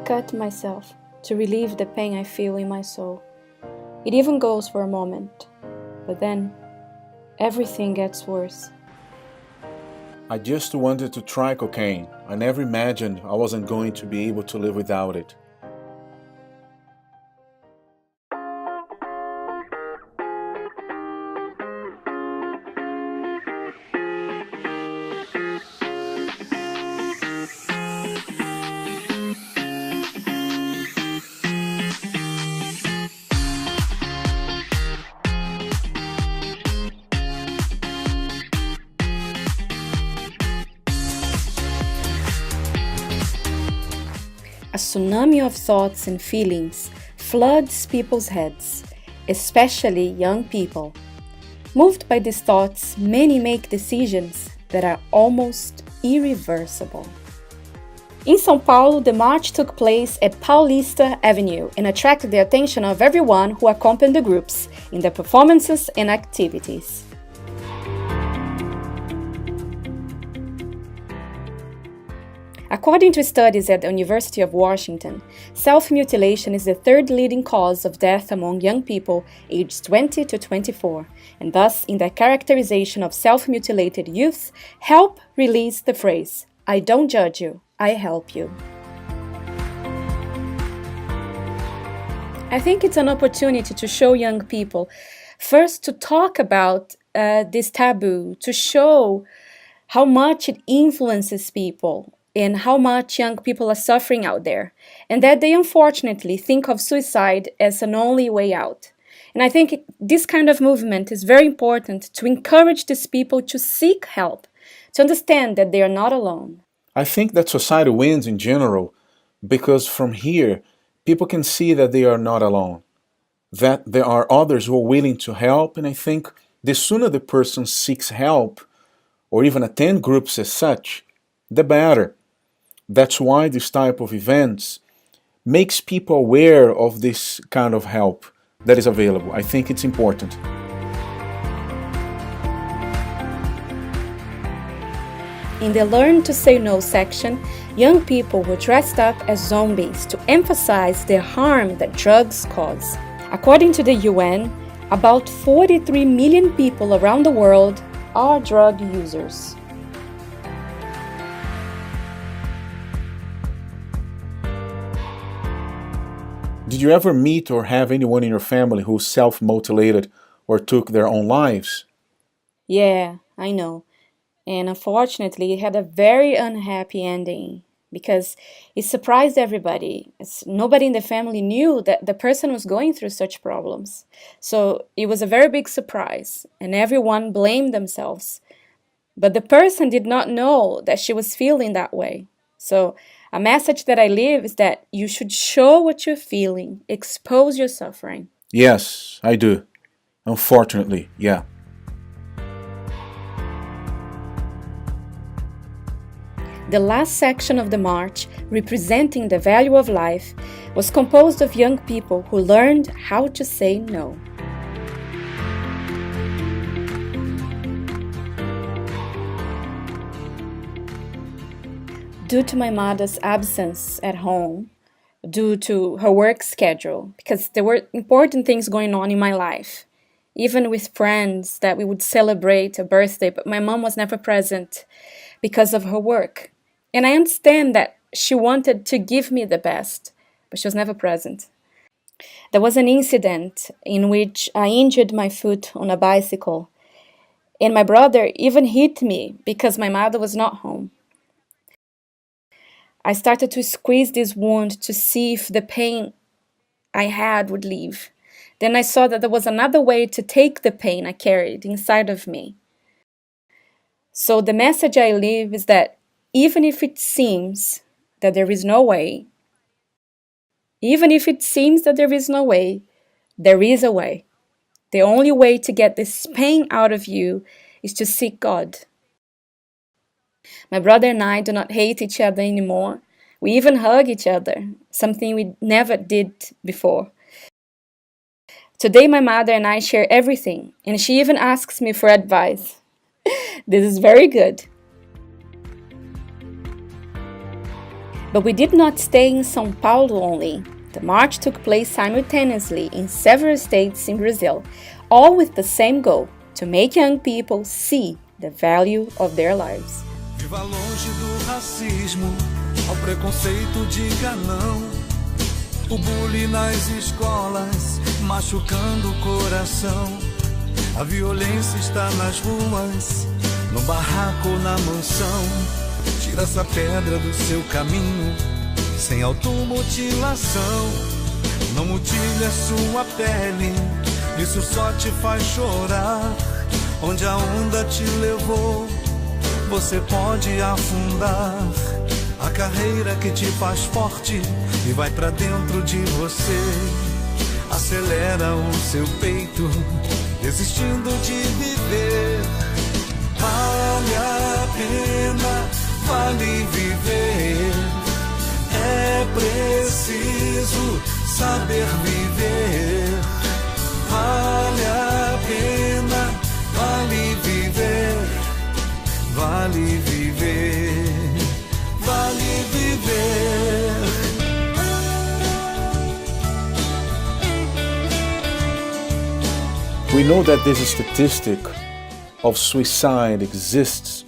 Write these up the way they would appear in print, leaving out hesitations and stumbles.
cut myself to relieve the pain I feel in my soul. It even goes for a moment, but then everything gets worse. I just wanted to try cocaine. I never imagined I wasn't going to be able to live without it. A tsunami of thoughts and feelings floods people's heads, especially young people. Moved by these thoughts, many make decisions that are almost irreversible. In São Paulo, the march took place at Paulista Avenue and attracted the attention of everyone who accompanied the groups in their performances and activities. According to studies at the University of Washington, self-mutilation is the third leading cause of death among young people aged 20 to 24, and thus, in their characterization of self-mutilated youth, help release the phrase, "I don't judge you, I help you." I think it's an opportunity to show young people, first to talk about this taboo, to show how much it influences people, and how much young people are suffering out there, and that they unfortunately think of suicide as an only way out. And I think this kind of movement is very important to encourage these people to seek help, to understand that they are not alone. I think that society wins in general because from here, people can see that they are not alone, that there are others who are willing to help, and I think the sooner the person seeks help, or even attend groups as such, the better. That's why this type of events makes people aware of this kind of help that is available. I think it's important. In the Learn to Say No section, young people were dressed up as zombies to emphasize the harm that drugs cause. According to the UN, about 43 million people around the world are drug users. Did you ever meet or have anyone in your family who self-mutilated or took their own lives? Yeah, I know. And unfortunately, it had a very unhappy ending because it surprised everybody. Nobody in the family knew that the person was going through such problems. So it was a very big surprise, and everyone blamed themselves. But the person did not know that she was feeling that way. So a message that I leave is that you should show what you're feeling, expose your suffering. Yes, I do. Unfortunately, yeah. The last section of the march, representing the value of life, was composed of young people who learned how to say no. Due to my mother's absence at home, due to her work schedule, because there were important things going on in my life, even with friends that we would celebrate a birthday, but my mom was never present because of her work. And I understand that she wanted to give me the best, but she was never present. There was an incident in which I injured my foot on a bicycle, and my brother even hit me because my mother was not home. I started to squeeze this wound to see if the pain I had would leave. Then I saw that there was another way to take the pain I carried inside of me. So the message I leave is that even if it seems that there is no way, there is a way. The only way to get this pain out of you is to seek God. My brother and I do not hate each other anymore. We even hug each other, something we never did before. Today my mother and I share everything, and she even asks me for advice. This is very good. But we did not stay in São Paulo only. The march took place simultaneously in several states in Brazil, all with the same goal, to make young people see the value of their lives. Viva longe do racismo, ao preconceito diga não. O bullying nas escolas, machucando o coração. A violência está nas ruas, no barraco ou na mansão. Tira essa pedra do seu caminho, sem automutilação. Não mutile a sua pele, isso só te faz chorar. Onde a onda te levou, você pode afundar. A carreira que te faz forte e vai pra dentro de você. Acelera o seu peito, desistindo de viver. Vale a pena, vale viver. É preciso saber viver. Vale a pena, vale viver. Vale viver, vale viver. We know that this statistic of suicide exists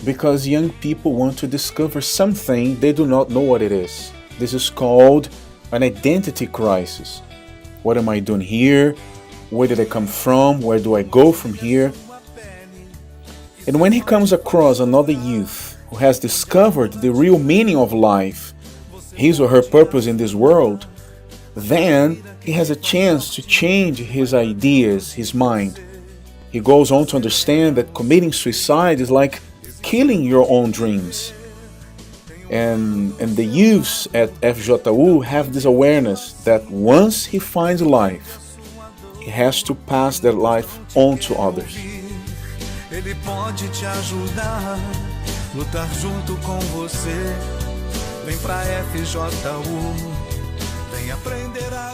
because young people want to discover something they do not know what it is. This is called an identity crisis. What am I doing here? Where did I come from? Where do I go from here? And when he comes across another youth who has discovered the real meaning of life, his or her purpose in this world, then he has a chance to change his ideas, his mind. He goes on to understand that committing suicide is like killing your own dreams. And the youths at FJU have this awareness that once he finds life, he has to pass that life on to others. Ele pode te ajudar, lutar junto com você. Vem pra FJU, vem aprender a